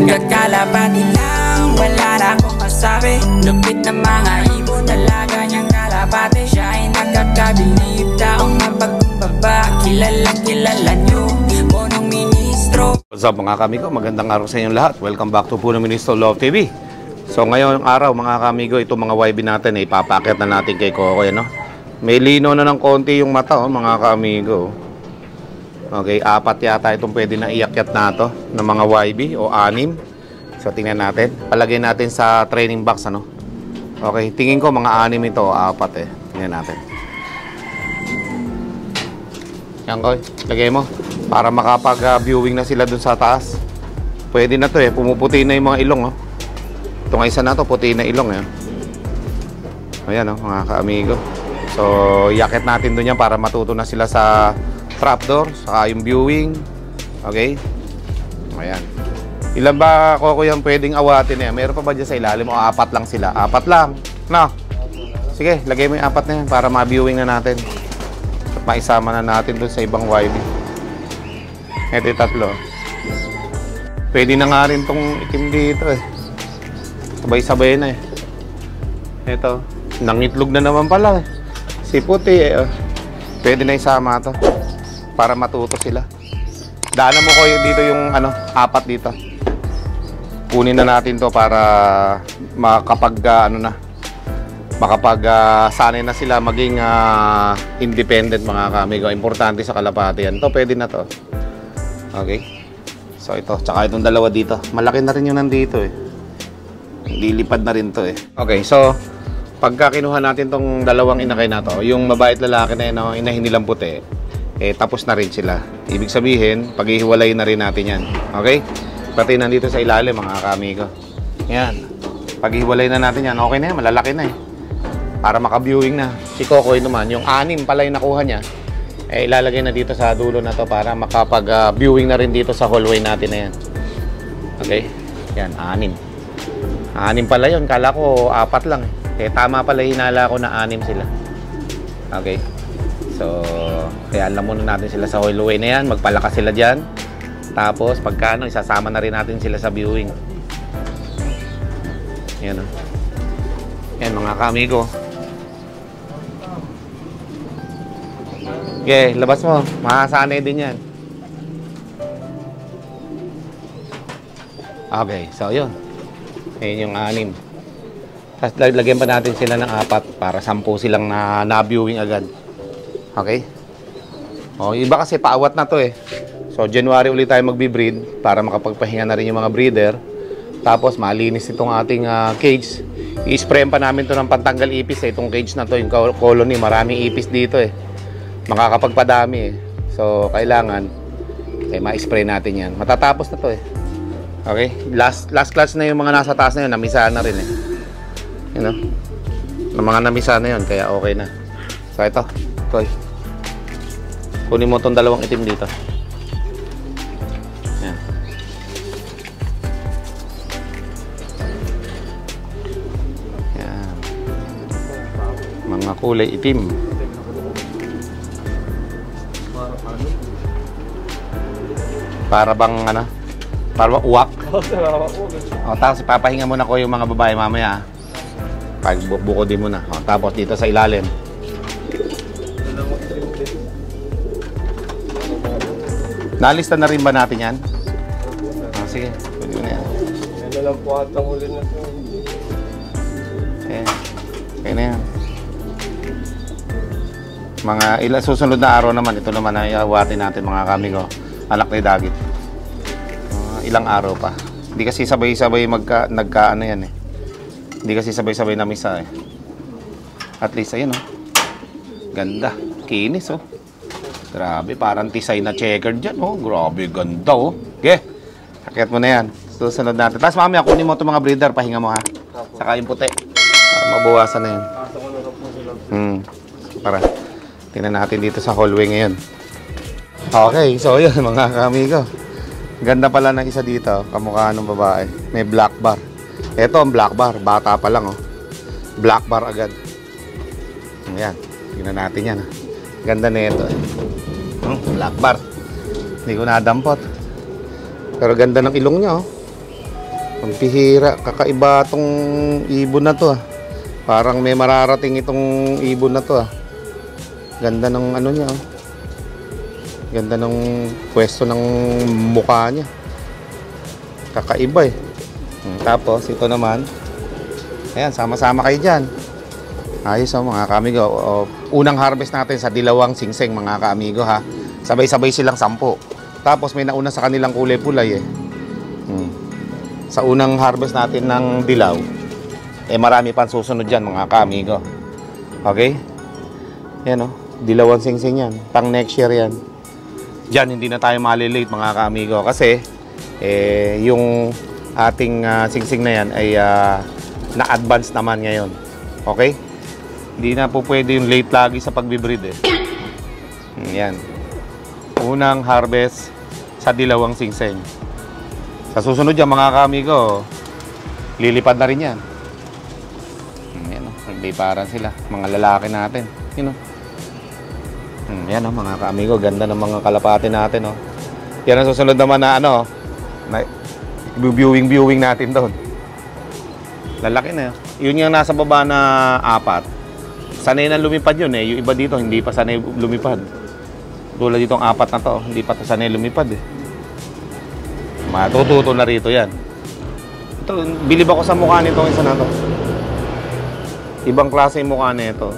Kakalapati lang, wala na akong masabi. Lupit na mga ibon, talaga niyang kalapati. Siya ay nakakabilib, taong mapagkumbaba. Kilalang kilala niyo, punong ministro. What's up mga kamigo, magandang araw sa inyong lahat. Welcome back to Punong Ministro Love TV. So ngayong araw mga kamigo, itong mga YB natin ipapakit na natin kay Kokoy, no? May lino na ng konti yung mata, mga kamigo. Okay, 4 yata itong pwede na iakyat na to ng mga YB o 6. So tingnan natin, palagay natin sa training box, ano? Okay, tingin ko mga 6 ito, 4 eh. Tingnan natin. Yan, Koy, lagay mo para makapag-viewing na sila dun sa taas. Pwede na to eh, pumuputi na yung mga ilong, oh. Itong isa na to, puti na ilong eh. Ayan, oh, mga ka-amigo. So iakyat natin dun yan para matuto na sila sa trapdoor, saka yung viewing. Okay? Ayan. Ilan ba, Kokoy, yung pwedeng awatin eh? Meron pa ba dyan sa ilalim? O 4 lang sila? 4 lang. No? Sige, lagay mo yung 4 na yan para ma-viewing na natin. At maisama na natin dun sa ibang YB. Ito yung 3. Pwede na nga rin tong itim dito eh. Sabay-sabay na eh. Ito. Nangitlog na naman pala eh. Si puti eh. Pwede na isama to para matuto sila. Daanan mo ko dito yung 4 dito. Kunin na natin to para makapag sanay na sila maging independent, mga kamigo. Importante sa kalapati yan. To pwede na to. Okay. So ito, tsaka itong 2 dito. Malaki na rin yung nandito eh. Lilipad na rin to eh. Okay, so pagka kinuha natin tong 2 inakay na to, yung babae at lalaki na yun, inahin nilang puti, tapos na rin sila. Ibig sabihin, paghihiwalay na rin natin yan. Okay? Pati nandito sa ilalim, mga kamigo. Yan. Paghihiwalay na natin yan, okay na yan, malalaki na eh. Para maka-viewing na. Si Kokoy naman, yung 6 pala yung nakuha niya, ilalagay na dito sa dulo na to para makapag-viewing na rin dito sa hallway natin na yan. Okay? Yan, 6 pala yun. Kala ko 4 lang eh. Tama pala, hinala ko na 6 sila. Okay. So, kaya alam muna natin sila sa hallway na yan. Magpalakas sila dyan. Tapos, pagka isasama na rin natin sila sa viewing. Yan, oh. Yan, mga kamigo. Okay, labas mo. Makasanay din yan. Okay, so yun. Ayun yung 6. Tapos lagyan pa natin sila ng 4 para 10 silang na-viewing agad. Okay? O, iba kasi paawat na to eh. So, January ulit tayo magbe-breed para makapagpahinga na rin yung mga breeder. Tapos, malinis itong ating cage. I-sprayan pa namin to ng pantanggal ipis eh. Itong cage na to, yung colony, maraming ipis dito eh. Makakapagpadami eh. So, kailangan ma-spray natin yan. Matatapos na to eh. Okay? Last class na yung mga nasa taas na yun. Namisahan na rin eh. You know? Ng mga namisahan na yun. Kaya okay na. So, ito. Koy. Kunin mo itong 2 itim dito. Yan. Yan. Mga kulay itim. Para bang para bang uwak. O, tapos ipapahinga muna ko yung mga babae mamaya. Pagbuko din muna. O, tapos dito sa ilalim. Nalista na rin ba natin yan? Sige, pwede mo na yan. Yan lang po at ang huli na ito. Okay na yan. Mga susunod na araw naman, ito naman ay awatin natin, mga kamigo. Anak ni Dagit. Ilang araw pa. Hindi kasi sabay-sabay nagkaano yan eh. Hindi kasi sabay-sabay na misa eh. At least ayun oh. Ganda. Kinis oh. Grabe, parang tisay na checkered dyan oh. Grabe, ganda oh. Okay. Akyat mo na yan. Susunod natin. Tapos mamaya kunin mo itong mga breeder. Pahinga mo ha. Saka yung puti. Para mabawasan na yun. Para tingnan natin dito sa hallway ngayon. Okay, so yun mga kamigo. Ganda pala ng isa dito. Kamukha ng babae. May black bar. Ito ang black bar. Bata pa lang oh. Black bar agad. Ayan. Tingnan natin yan. Ganda na ito eh. Black bar. Hindi ko nadampot. Pero ganda ng ilong niya oh. Ang pihira, kakaiba tong ibon na to ah. Parang may mararating itong ibon na to ah. Ganda ng ano niya oh. Ganda ng pwesto ng mukha niya. Kakaiba eh. Tapos ito naman. Ayan, sama-sama kayo dyan. Ayos oh mga kaamigo. Unang harvest natin sa Dilawang Singsing mga kaamigo ha. Sabay-sabay silang 10. Tapos may nauna sa kanilang kulay-pulay eh. Sa unang harvest natin ng dilaw, marami pang susunod dyan mga kaamigo. Okay? Yan o, Dilawang Singsing yan. Pang next year yan. Dyan hindi na tayo malilate mga kaamigo. Kasi, yung ating singsing na yan ay na-advance naman ngayon. Okay? Hindi na po pwede yung late lagi sa pagbibreed eh. Yan. Unang harvest sa Dilawang Singsing. Sa susunod yan mga kaamigo, lilipad na rin yan. Yan o, nagbiparan sila. Mga lalaki natin. Yan o. Yan o mga kaamigo, ganda ng mga kalapati natin o. Yan ang susunod naman na ano, na viewing natin doon. Lalaki na yun. Yun yung nasa baba na 4. Sanay na lumipad yun eh. Yung iba dito hindi pa sanay lumipad. Tulad ditong 4 na to, hindi pa sanay lumipad eh. Matututo na rito yan. Ito, bilib ako sa mukha nito isa na to. Ibang klase yung mukha nito.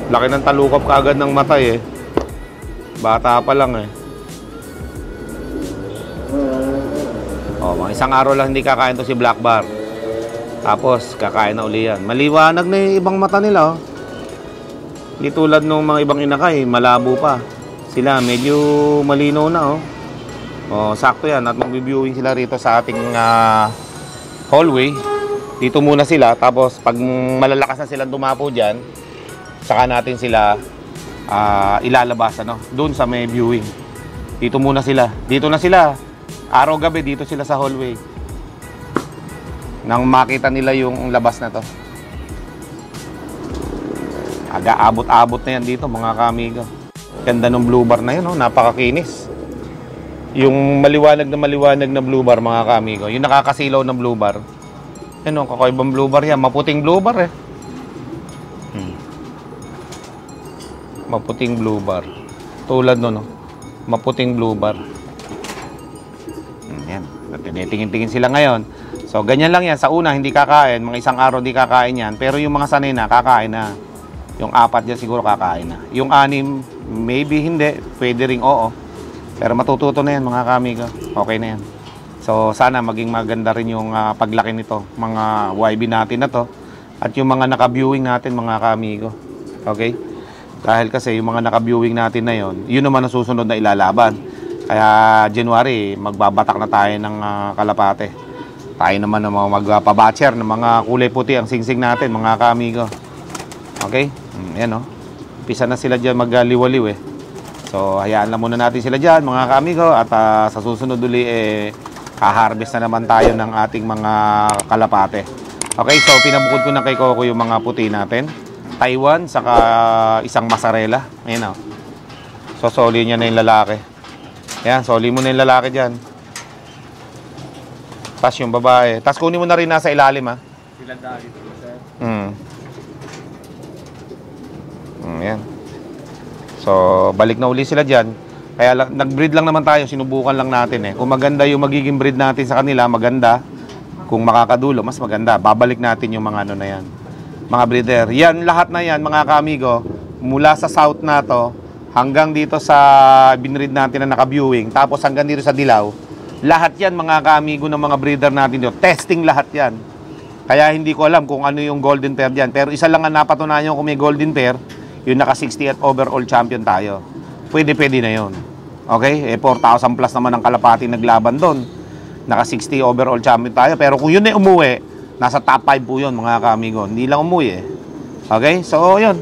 Laki ng talukap kaagad ng matay eh. Bata pa lang eh. Mga isang araw lang hindi kakain to si Black Bar. Tapos kakain na uli yan. Maliwanag na yung ibang mata nila oh. Hindi tulad ng mga ibang inakay, malabo pa. Sila medyo malinaw na oh. Sakto yan at mag-viewing sila rito sa ating hallway. Dito muna sila, tapos pag malalakas na silang dumapo dyan, saka natin sila ilalabas ano, doon sa may viewing. Dito muna sila. Dito na sila. Araw-gabi dito sila sa hallway. Nang makita nila yung labas na to. Aga-abot-abot na yan dito mga kaamigo. Ganda ng blue bar na yun, oh. Napakakinis. Yung maliwanag na blue bar mga kaamigo, yung nakakasilaw ng blue bar. Ano, kakaibang blue bar yan. Maputing blue bar eh. Maputing blue bar. Tulad no, no. Maputing blue bar. Yan. Tinitingin-tingin sila ngayon. So, ganyan lang yan. Sa una, hindi kakain. Mga isang araw hindi kakain yan. Pero yung mga sanay na, kakain na. Yung 4 dyan siguro kakain na. Yung 6, maybe hindi. Pwede ring oo. Pero matututo na yan mga kaamigo. Okay na yan. So sana maging maganda rin yung paglaki nito. Mga YB natin na to. At yung mga naka-viewing natin mga kaamigo. Okay? Dahil kasi yung mga naka-viewing natin na yon, yun naman ang susunod na ilalaban. Kaya January, magbabatak na tayo ng kalapate. Tayo naman ang magpabatcher ng mga kulay puti ang singsing natin mga kaamigo. Okay? Yan o. Pisa na sila dyan magliwaliw eh. So, hayaan lang muna natin sila dyan, mga kaamigo. At sa susunod uli, ha-harvest na naman tayo ng ating mga kalapate. Okay, so pinabukod ko na kay Coco yung mga puti natin. Taiwan, saka isang mozzarella. Ayan o. So, soli niya na yung lalaki. Ayan, soli mo na yung lalaki dyan. Tapos yung babae. Tapos kunin mo na rin nasa ilalim ha. Sila dali. Ayan. So, balik na uli sila dyan. Kaya nag-breed lang naman tayo, sinubukan lang natin eh. Kung maganda yung magiging breed natin sa kanila, maganda. Kung makakadulo, mas maganda. Babalik natin yung mga ano na yan. Mga breeder. Yan, lahat na yan, mga kaamigo, mula sa south na to, hanggang dito sa binreed natin na naka-viewing, tapos hanggang dito sa dilaw, lahat yan, mga kaamigo ng mga breeder natin dito. Testing lahat yan. Kaya hindi ko alam kung ano yung golden pair dyan. Pero isa lang ang napatunayan kung may golden pair, yung naka 60th overall champion tayo. Pwede na yun. Okay? 4,000 plus naman ang kalapati naglaban doon. Naka 60 overall champion tayo. Pero kung yun ay umuwi, nasa top 5 po yun mga kaamigo. Hindi lang umuwi eh. Okay? So, yun.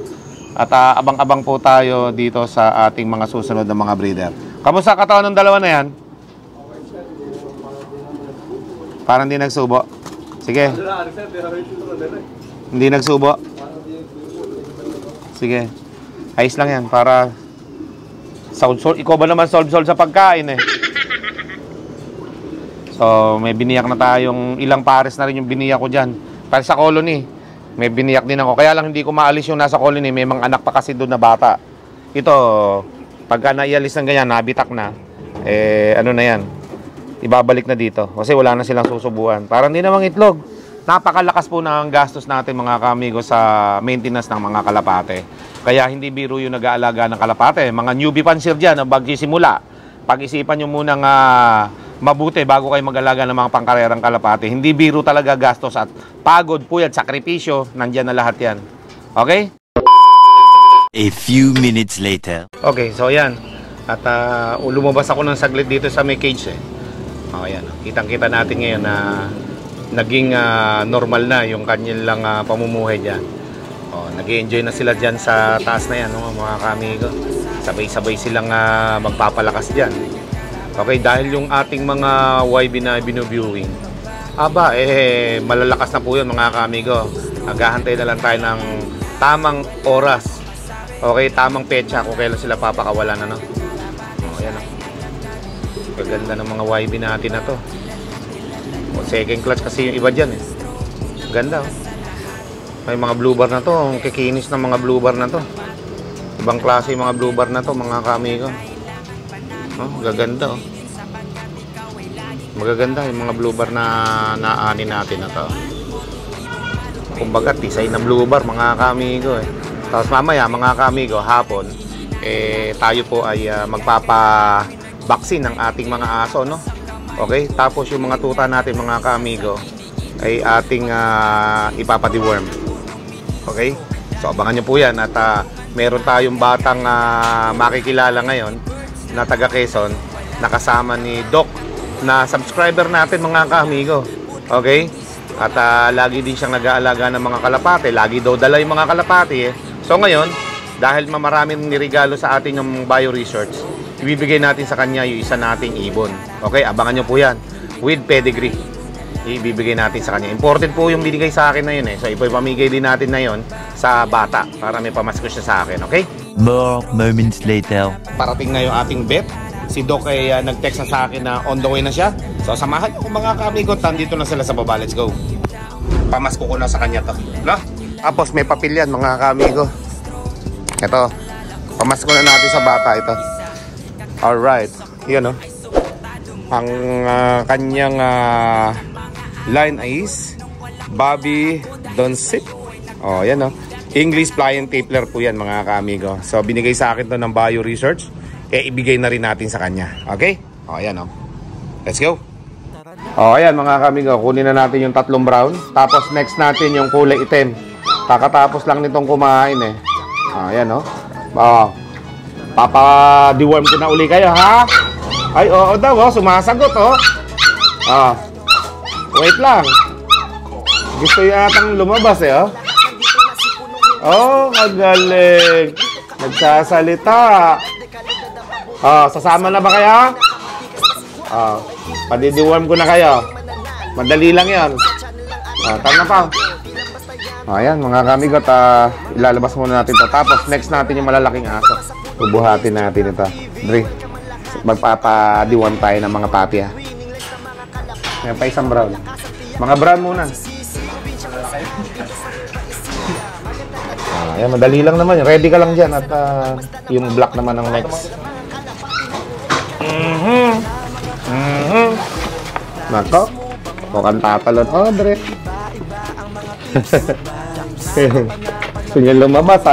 At abang-abang po tayo dito sa ating mga susunod na mga breeder. Kamusta katawan ng dalawa na yan? Parang hindi nagsubo. Sige. Hindi nagsubo. Sige. Ayos lang yan para ikaw ba naman solve sa pagkain eh. So, may biniyak na tayong ilang pares na rin yung biniyak ko dyan. Para sa colony, may biniyak din ako. Kaya lang hindi ko maalis yung nasa colony. May mga anak pa kasi doon na bata. Ito, pagka naialis ng ganyan, nabitak na, ano na yan, ibabalik na dito. Kasi wala na silang susubuan. Parang hindi namang itlog. Napakalakas po ng gastos natin mga kamigo sa maintenance ng mga kalapate. Kaya hindi biro yung nag-aalaga ng kalapate. Mga newbie pansir dyan, ang bagsisimula. Pag-isipan nyo munang mabuti bago kayo mag-alaga ng mga pangkarerang kalapate. Hindi biro talaga gastos at pagod, puyat, sakripisyo. Nandyan na lahat yan. Okay? A few minutes later. Okay, so yan. At lumabas ako ng saglit dito sa may cage O yan, kitang-kita natin ngayon na naging normal na yung kanilang pamumuhay dyan. Nag-i-enjoy na sila dyan sa taas na yan, mga kamigo. Sabay-sabay silang magpapalakas dyan. Okay, dahil yung ating mga YB na binuviewing, malalakas na po yun mga kamigo. Naghahantay na lang tayo ng tamang oras. Okay, tamang petsa kung kailan sila papakawalan, ano? Ayan, kaganda ng mga YB natin na to. Second clutch kasi yung iba dyan, Ganda, May mga blue bar na to. Ang kikinis ng mga blue bar na to. Ibang klase yung mga blue bar na to, mga kamigo. Gaganda, Magaganda yung mga blue bar na naani natin na to. Kumbaga, tisay na blue bar, mga kamigo, Tapos mamaya, mga kamigo, hapon, tayo po ay magpapa-vaccine ng ating mga aso, no? Okay? Tapos yung mga tuta natin, mga kamigo, ay ating ipapa-deworm. Okay? So, abangan nyo po yan. At meron tayong batang makikilala ngayon na taga Quezon, nakasama ni Doc, na subscriber natin, mga kamigo. Okay? At lagi din siyang nag-aalaga ng mga kalapate. Lagi daw dala yung mga kalapate, So ngayon, dahil maraming nirigalo sa atin yung bio research, ibibigay natin sa kanya yung isa nating ibon. Okay, abangan nyo po yan. With pedigree. Ibibigay natin sa kanya. Important po yung binigay sa akin na yun, So ipamigay din natin na yun sa bata para may pamasko siya sa akin, okay? More moments later. Parating na yung ating vet. Si Doc ay nag-text na sa akin na on the way na siya. So samahan nyo mga kamigot. Nandito na sila sa baba. Let's go. Pamasko ko na sa kanya to. No? Tapos may papel yan, mga kamigo. Ito, pamasko na natin sa bata ito. Alright, yun Ang kanyang line is Bobby Donsip. Yan English Flying Tapler po yan, mga kamigo. So binigay sa akin to ng bio research. Ibigay na rin natin sa kanya. Okay? Yan Let's go. Ayan mga kamigo, kunin na natin yung 3 brown. Tapos next natin yung kulay itim. Kakatapos lang nitong kumain Ayan papa-deworm ko na uli kayo, ha? Ay, oo daw, sumasagot, wait lang. Gusto yatang lumabas, magaling. Nagsasalita. Sasama na ba kayo? Padideworm ko na kayo. Madali lang yan. Tama pa. Ayan mga kamigot, ilalabas muna natin ito. Tapos next natin yung malalaking aso. Bubuhatin natin ito. Dre, magpapa-deworm tayo ng mga papi, Ayan pa isang brown. Mga brown muna. Ayan, madali lang naman. Ready ka lang dyan. At yung black naman ang next. Nako, mukhang tatalon. Dre. Gusto niya lumabas,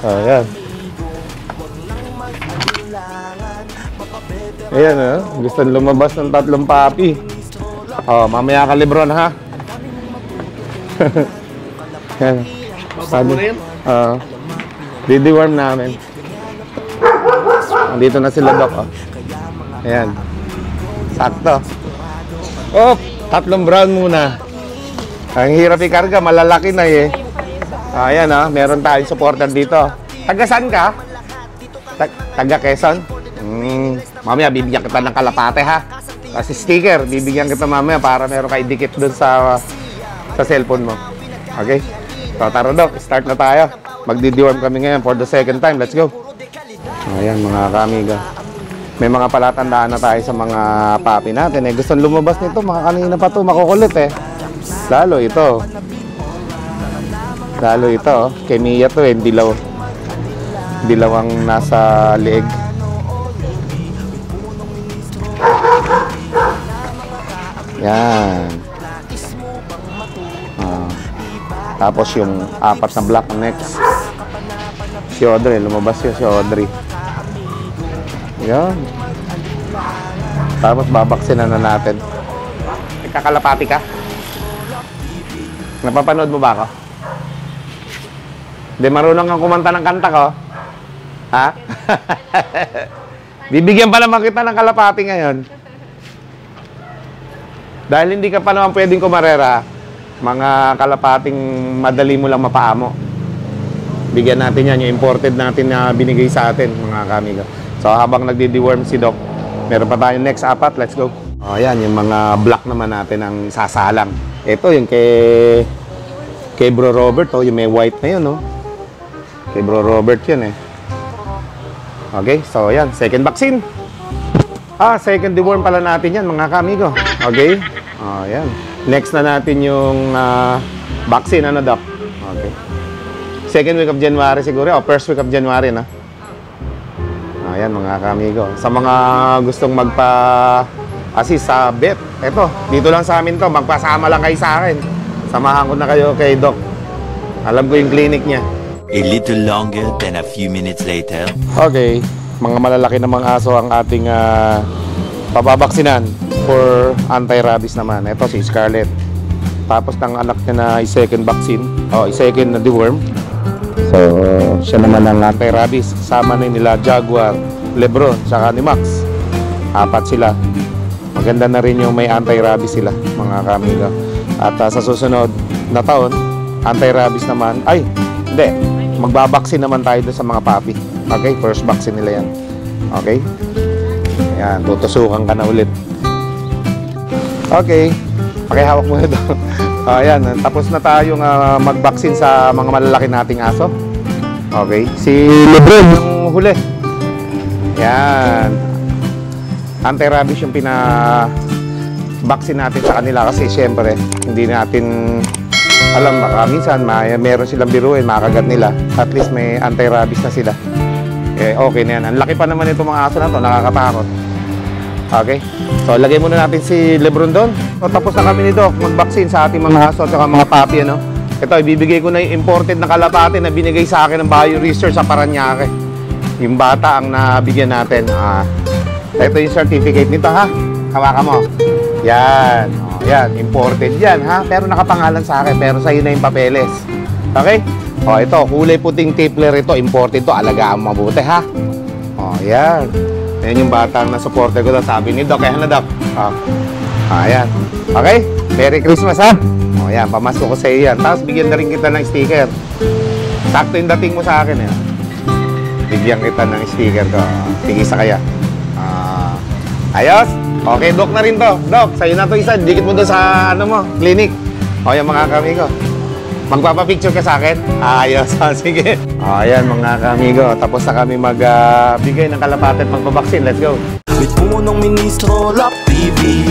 Ayan. Ayan, gusto lumabas ng 3 papi. Mamaya ka, Lebron, ha? Ayan. Dideworm namin. Dito na sila, Doc, Ayan. Sakto. 3 brown muna. Ang hirap ikarga, malalaki na Ayan meron tayong supporter dito. Taga saan ka? Taga Quezon? Mamaya bibigyan kita ng kalapate, ha? Kasi sticker, bibigyan kita mamaya para meron ka idikit dun sa cellphone mo. Okay? So tara, Doc, start na tayo. Magdi-deworm kami ngayon for the second time. Let's go. Ayan mga kamiga. may mga palatandaan na tayo sa mga papi natin. Eh, gusto lumabas nito, mga kanina pa to, makukulit eh. Lalo ito. Lalo ito, oh. Kay Mia to eh, dilaw. Dilaw ang nasa leeg. Yan. Tapos yung 4 na black next. Si Audrey, lumabas yun si Audrey. Yan. Tapos babaksinan na natin. Nagkakalapati ka? Napapanood mo ba ako? Hindi, marunong kang kumanta ng kanta ko. Ha? Bibigyan pa naman kita ng kalapati ngayon. Dahil hindi ka pa naman pwedeng kumarera, mga kalapating madali mo lang mapaamo. Bigyan natin yan, yung imported natin na binigay sa atin, mga kamigo. So habang nagdi-deworm si Doc, meron pa tayong next 4, let's go. O yan, yung mga black naman natin ang sasalang. Ito yung kay Bro Robert, oh, yung may white na yun, no? Kay Bro Robert yun eh. Okay, so yan, second vaccine. Second deworm pala natin yan, mga kamigo. Okay, yan. Next na natin yung vaccine, ano Doc? Okay. Second week of January siguro, o first week of January na. Ayan mga kamigo. Sa mga gustong magpa-assist sa vet, eto, dito lang sa amin to, magpasama lang kayo sa akin. Samahan ko na kayo kay Doc. Alam ko yung clinic niya. A little longer than a few minutes later. Okay, mga malalaki na mga aso ang ating pababaksinan for anti-rabies naman. Ito si Scarlett. Tapos ng anak niya na second vaccine, second na deworm. So, siya naman ang anti-rabies. Kasama na nila Jaguar, Lebron, saka ni Max. 4 sila. Maganda na rin yung may anti-rabies sila, mga kamigo. At sa susunod na taon, anti-rabies naman. Ay, hindi. Magbabaksin naman tayo doon sa mga papi. Okay, first vaccine nila yan. Okay? Ayan, tutusukan ka na ulit. Okay. Pakihawak mo ito. Ayan, tapos na tayong mag-vaccine sa mga malalaki nating aso. Okay. Si Lebron yung huli. Ayan. Anti-rabies yung pina-vaccine natin sa kanila kasi syempre, hindi natin alam, baka minsan meron silang biruin, makagat nila. At least may anti-rabies na sila. Eh, okay na yan. Ang laki pa naman itong mga aso na ito, nakakatakot. Okay? So, lagay muna natin si Lebron doon. So, tapos na kami nito mag-vaccine sa ating mga aso at mga papi, ano? Ito, ibibigay ko na yung imported na kalapati na binigay sa akin ng Bio Research sa Paranaque. Yung bata ang nabigyan natin. Ito yung certificate nito, ha? Hawakan mo. Yan. Yan, imported yan, ha? Pero nakapangalan sa akin, pero sa'yo na yung papeles. Okay? Ito, kulay puting tipler ito, imported to, alagaan mabuti, ha? Yan. Yan yung batang na-supporter ko doon, sabi ni Doc, kaya na Doc. Yan. Okay? Merry Christmas, ha? Yan, pamasko ko sa iyo yan. Tapos bigyan na rin kita ng sticker. Sakto yung dating mo sa akin, eh. Bigyan kita ng sticker ko. Tingin sa kaya. Ayos? Okay, Doc na rin to. Doc, sa'yo na to isa. Dikit mo doon sa, clinic. Yung mga kamigo. Magpapapicture ka sa akin? Ayos. Sige. Ayan, mga kamigo. Tapos na kami magbigay ng kalapati at magpabaksin. Let's go. With punong ministro, Lap TV.